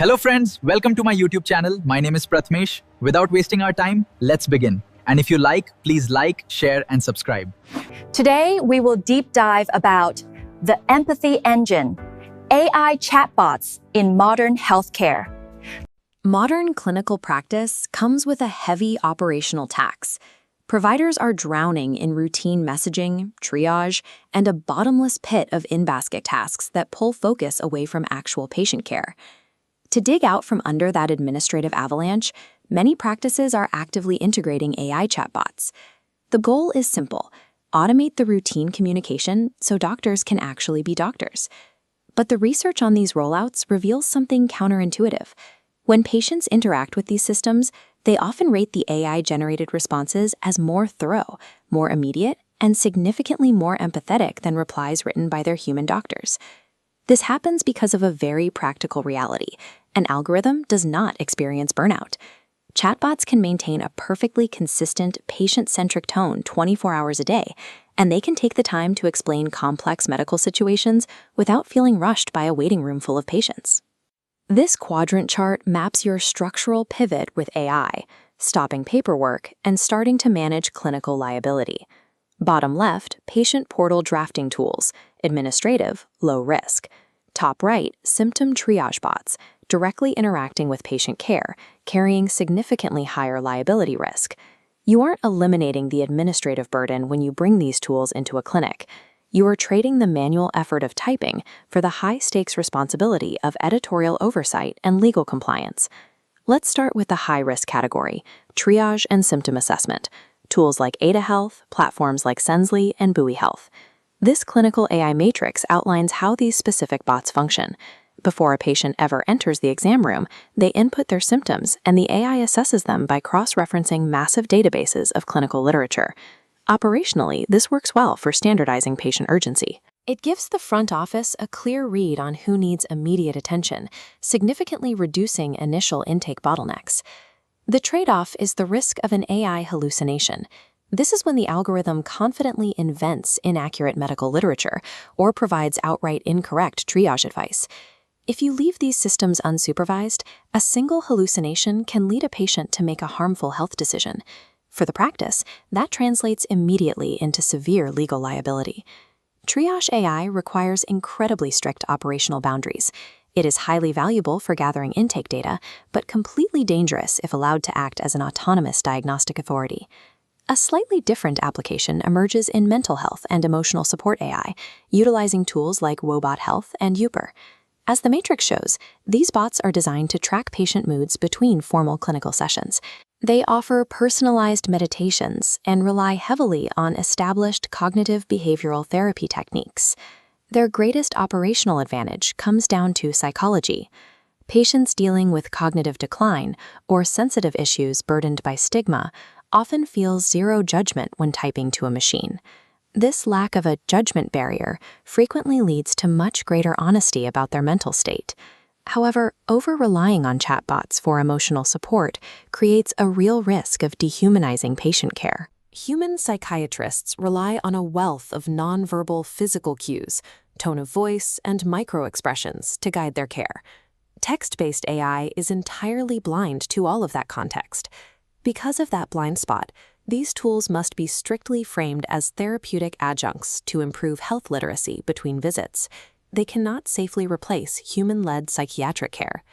Hello friends, welcome to my YouTube channel. My name is Prathmesh. Without wasting our time, let's begin. And if you like, please like, share, and subscribe. Today, we will deep dive about the empathy engine, AI chatbots in modern healthcare. Modern clinical practice comes with a heavy operational tax. Providers are drowning in routine messaging, triage, and a bottomless pit of in-basket tasks that pull focus away from actual patient care. To dig out from under that administrative avalanche, many practices are actively integrating AI chatbots. The goal is simple: automate the routine communication so doctors can actually be doctors. But the research on these rollouts reveals something counterintuitive. When patients interact with these systems, they often rate the AI-generated responses as more thorough, more immediate, and significantly more empathetic than replies written by their human doctors. This happens because of a very practical reality. An algorithm does not experience burnout. Chatbots can maintain a perfectly consistent, patient-centric tone 24 hours a day, and they can take the time to explain complex medical situations without feeling rushed by a waiting room full of patients. This quadrant chart maps your structural pivot with AI, stopping paperwork and starting to manage clinical liability. Bottom left, patient portal drafting tools, administrative, low risk. Top right, symptom triage bots, directly interacting with patient care, carrying significantly higher liability risk. You aren't eliminating the administrative burden when you bring these tools into a clinic. You are trading the manual effort of typing for the high-stakes responsibility of editorial oversight and legal compliance. Let's start with the high-risk category, triage and symptom assessment, tools like Ada Health, platforms like Sensely, and Buoy Health. This clinical AI matrix outlines how these specific bots function. Before a patient ever enters the exam room, they input their symptoms, and the AI assesses them by cross-referencing massive databases of clinical literature. Operationally, this works well for standardizing patient urgency. It gives the front office a clear read on who needs immediate attention, significantly reducing initial intake bottlenecks. The trade-off is the risk of an AI hallucination. This is when the algorithm confidently invents inaccurate medical literature or provides outright incorrect triage advice. If you leave these systems unsupervised, a single hallucination can lead a patient to make a harmful health decision. For the practice, that translates immediately into severe legal liability. Triage AI requires incredibly strict operational boundaries. It is highly valuable for gathering intake data, but completely dangerous if allowed to act as an autonomous diagnostic authority. A slightly different application emerges in mental health and emotional support AI, utilizing tools like Woebot and Yuper. As the matrix shows, these bots are designed to track patient moods between formal clinical sessions. They offer personalized meditations and rely heavily on established cognitive behavioral therapy techniques. Their greatest operational advantage comes down to psychology. Patients dealing with cognitive decline or sensitive issues burdened by stigma often feel zero judgment when typing to a machine. This lack of a judgment barrier frequently leads to much greater honesty about their mental state. However, over-relying on chatbots for emotional support creates a real risk of dehumanizing patient care. Human psychiatrists rely on a wealth of nonverbal physical cues, tone of voice, and micro-expressions to guide their care. Text-based AI is entirely blind to all of that context. Because of that blind spot, these tools must be strictly framed as therapeutic adjuncts to improve health literacy between visits. They cannot safely replace human-led psychiatric care.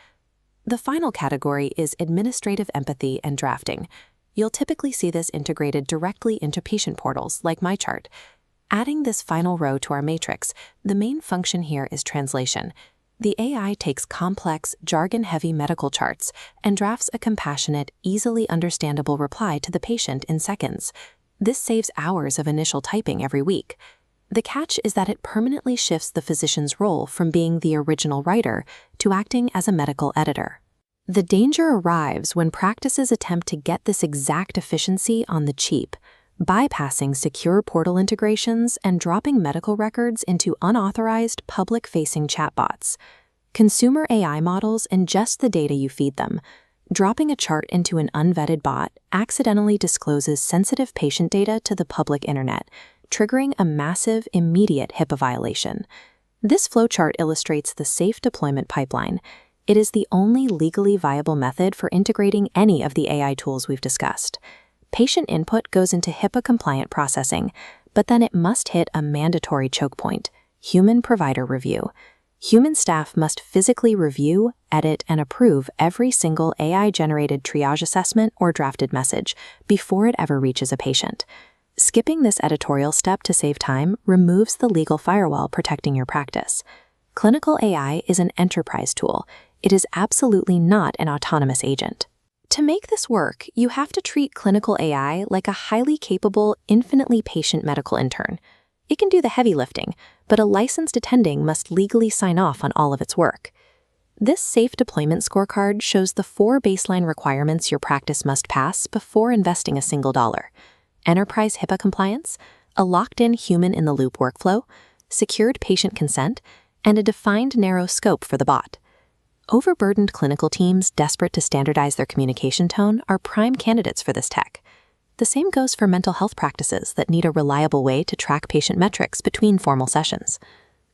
The final category is administrative empathy and drafting. You'll typically see this integrated directly into patient portals like MyChart. Adding this final row to our matrix, the main function here is translation. The AI takes complex, jargon-heavy medical charts and drafts a compassionate, easily understandable reply to the patient in seconds. This saves hours of initial typing every week. The catch is that it permanently shifts the physician's role from being the original writer to acting as a medical editor. The danger arrives when practices attempt to get this exact efficiency on the cheap, bypassing secure portal integrations and dropping medical records into unauthorized, public-facing chatbots. Consumer AI models ingest the data you feed them. Dropping a chart into an unvetted bot accidentally discloses sensitive patient data to the public internet, triggering a massive, immediate HIPAA violation. This flowchart illustrates the safe deployment pipeline. It is the only legally viable method for integrating any of the AI tools we've discussed. Patient input goes into HIPAA-compliant processing, but then it must hit a mandatory choke point: human provider review. Human staff must physically review, edit, and approve every single AI-generated triage assessment or drafted message before it ever reaches a patient. Skipping this editorial step to save time removes the legal firewall protecting your practice. Clinical AI is an enterprise tool. It is absolutely not an autonomous agent. To make this work, you have to treat clinical AI like a highly capable, infinitely patient medical intern. It can do the heavy lifting, but a licensed attending must legally sign off on all of its work. This safe deployment scorecard shows the 4 baseline requirements your practice must pass before investing a single dollar: enterprise HIPAA compliance, a locked-in human-in-the-loop workflow, secured patient consent, and a defined narrow scope for the bot. Overburdened clinical teams desperate to standardize their communication tone are prime candidates for this tech. The same goes for mental health practices that need a reliable way to track patient metrics between formal sessions.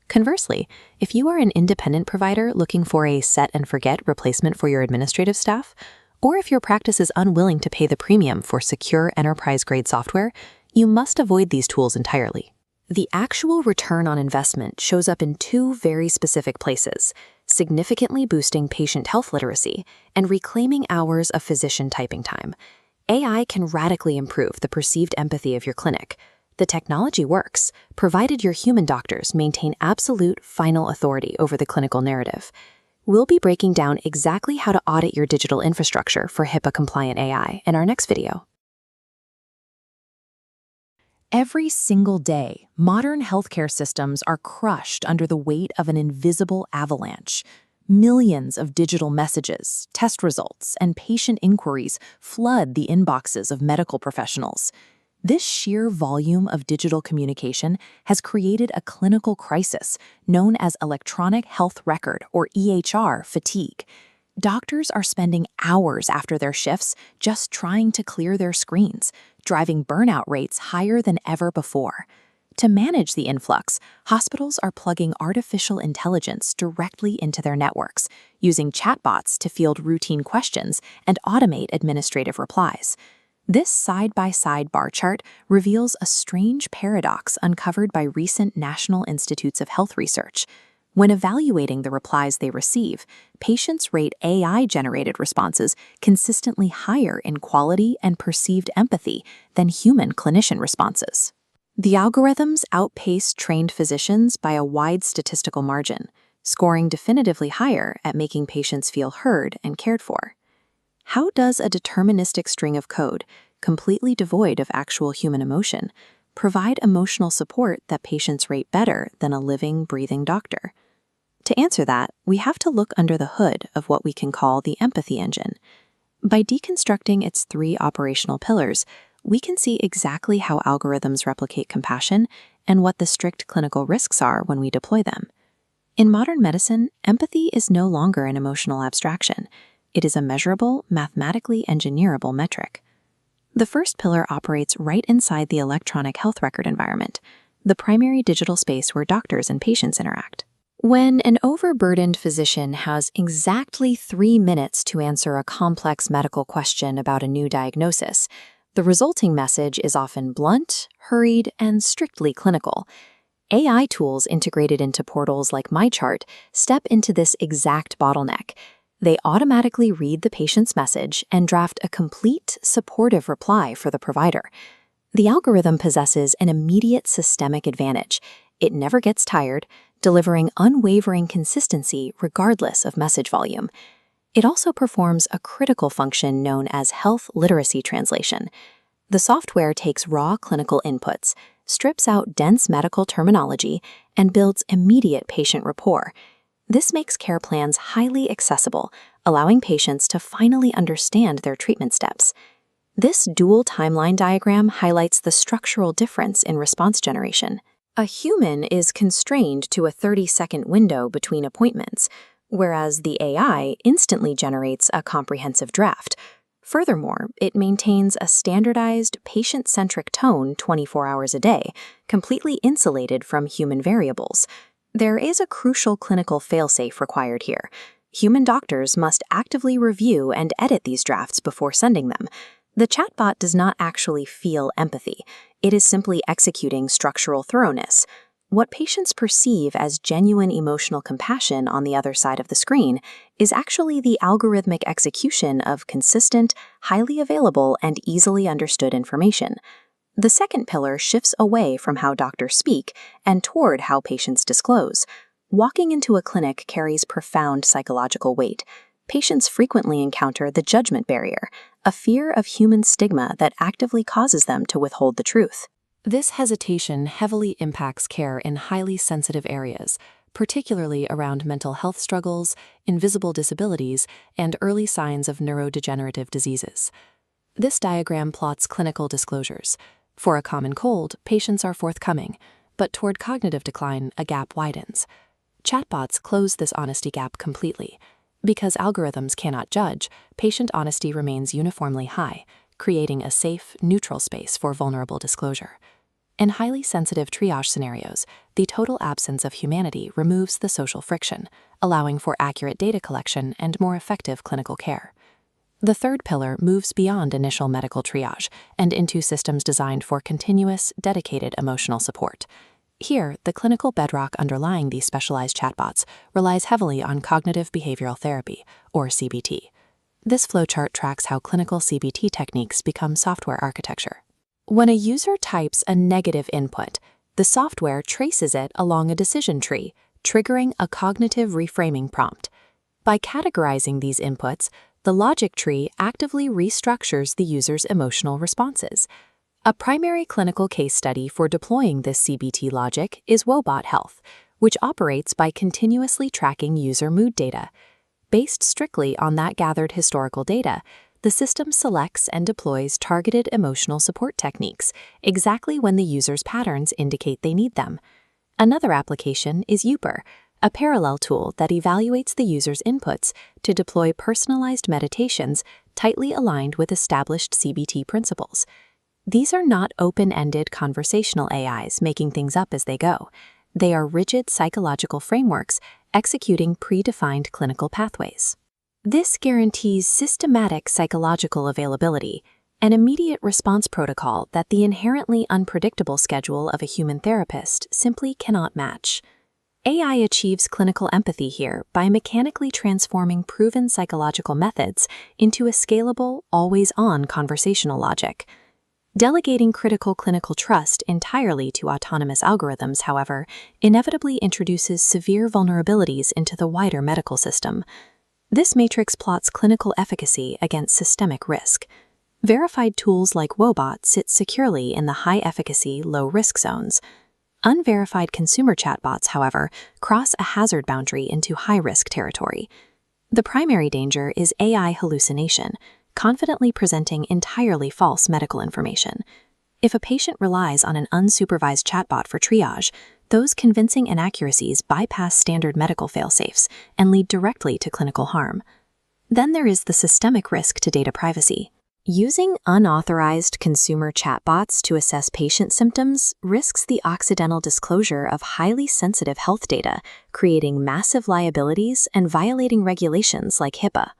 Conversely, if you are an independent provider looking for a set-and-forget replacement for your administrative staff, or if your practice is unwilling to pay the premium for secure enterprise-grade software, you must avoid these tools entirely. The actual return on investment shows up in 2 very specific places: significantly boosting patient health literacy and reclaiming hours of physician typing time. AI can radically improve the perceived empathy of your clinic. The technology works, provided your human doctors maintain absolute final authority over the clinical narrative. We'll be breaking down exactly how to audit your digital infrastructure for HIPAA-compliant AI in our next video. Every single day, modern healthcare systems are crushed under the weight of an invisible avalanche. Millions of digital messages, test results, and patient inquiries flood the inboxes of medical professionals. This sheer volume of digital communication has created a clinical crisis known as electronic health record, or EHR, fatigue. Doctors are spending hours after their shifts just trying to clear their screens, driving burnout rates higher than ever before. To manage the influx, hospitals are plugging artificial intelligence directly into their networks, using chatbots to field routine questions and automate administrative replies. This side-by-side bar chart reveals a strange paradox uncovered by recent National Institutes of Health research. When evaluating the replies they receive, patients rate AI-generated responses consistently higher in quality and perceived empathy than human clinician responses. The algorithms outpace trained physicians by a wide statistical margin, scoring definitively higher at making patients feel heard and cared for. How does a deterministic string of code, completely devoid of actual human emotion, provide emotional support that patients rate better than a living, breathing doctor? To answer that, we have to look under the hood of what we can call the empathy engine. By deconstructing its 3 operational pillars, we can see exactly how algorithms replicate compassion and what the strict clinical risks are when we deploy them. In modern medicine, empathy is no longer an emotional abstraction. It is a measurable, mathematically engineerable metric. The first pillar operates right inside the electronic health record environment, the primary digital space where doctors and patients interact. When an overburdened physician has exactly 3 minutes to answer a complex medical question about a new diagnosis, the resulting message is often blunt, hurried, and strictly clinical. AI tools integrated into portals like MyChart step into this exact bottleneck. They automatically read the patient's message and draft a complete, supportive reply for the provider. The algorithm possesses an immediate systemic advantage. It never gets tired, delivering unwavering consistency regardless of message volume. It also performs a critical function known as health literacy translation. The software takes raw clinical inputs, strips out dense medical terminology, and builds immediate patient rapport. This makes care plans highly accessible, allowing patients to finally understand their treatment steps. This dual timeline diagram highlights the structural difference in response generation. A human is constrained to a 30-second window between appointments, whereas the AI instantly generates a comprehensive draft. Furthermore, it maintains a standardized, patient-centric tone 24 hours a day, completely insulated from human variables. There is a crucial clinical failsafe required here. Human doctors must actively review and edit these drafts before sending them. The chatbot does not actually feel empathy. It is simply executing structural thoroughness. What patients perceive as genuine emotional compassion on the other side of the screen is actually the algorithmic execution of consistent, highly available, and easily understood information. The second pillar shifts away from how doctors speak and toward how patients disclose. Walking into a clinic carries profound psychological weight. Patients frequently encounter the judgment barrier, a fear of human stigma that actively causes them to withhold the truth. This hesitation heavily impacts care in highly sensitive areas, particularly around mental health struggles, invisible disabilities, and early signs of neurodegenerative diseases. This diagram plots clinical disclosures. For a common cold, patients are forthcoming, but toward cognitive decline, a gap widens. Chatbots close this honesty gap completely. Because algorithms cannot judge, patient honesty remains uniformly high, creating a safe, neutral space for vulnerable disclosure. In highly sensitive triage scenarios, the total absence of humanity removes the social friction, allowing for accurate data collection and more effective clinical care. The third pillar moves beyond initial medical triage and into systems designed for continuous, dedicated emotional support. Here, the clinical bedrock underlying these specialized chatbots relies heavily on cognitive behavioral therapy, or CBT. This flowchart tracks how clinical CBT techniques become software architecture. When a user types a negative input, the software traces it along a decision tree, triggering a cognitive reframing prompt. By categorizing these inputs, the logic tree actively restructures the user's emotional responses. A primary clinical case study for deploying this CBT logic is Woebot Health, which operates by continuously tracking user mood data. Based strictly on that gathered historical data, the system selects and deploys targeted emotional support techniques exactly when the user's patterns indicate they need them. Another application is Yuper, a parallel tool that evaluates the user's inputs to deploy personalized meditations tightly aligned with established CBT principles. These are not open-ended conversational AIs making things up as they go. They are rigid psychological frameworks executing predefined clinical pathways. This guarantees systematic psychological availability, an immediate response protocol that the inherently unpredictable schedule of a human therapist simply cannot match. AI achieves clinical empathy here by mechanically transforming proven psychological methods into a scalable, always-on conversational logic. Delegating critical clinical trust entirely to autonomous algorithms, however, inevitably introduces severe vulnerabilities into the wider medical system. This matrix plots clinical efficacy against systemic risk. Verified tools like Woebot sit securely in the high-efficacy, low-risk zones. Unverified consumer chatbots, however, cross a hazard boundary into high-risk territory. The primary danger is AI hallucination, confidently presenting entirely false medical information. If a patient relies on an unsupervised chatbot for triage, those convincing inaccuracies bypass standard medical fail-safes and lead directly to clinical harm. Then there is the systemic risk to data privacy. Using unauthorized consumer chatbots to assess patient symptoms risks the accidental disclosure of highly sensitive health data, creating massive liabilities and violating regulations like HIPAA.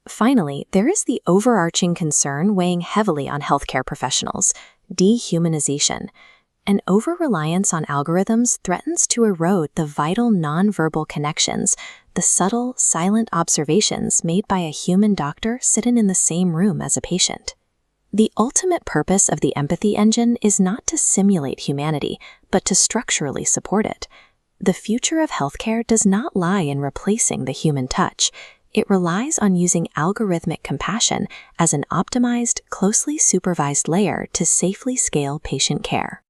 Finally, there is the overarching concern weighing heavily on healthcare professionals: dehumanization. An over-reliance on algorithms threatens to erode the vital nonverbal connections, the subtle, silent observations made by a human doctor sitting in the same room as a patient. The ultimate purpose of the empathy engine is not to simulate humanity, but to structurally support it. The future of healthcare does not lie in replacing the human touch. It relies on using algorithmic compassion as an optimized, closely supervised layer to safely scale patient care.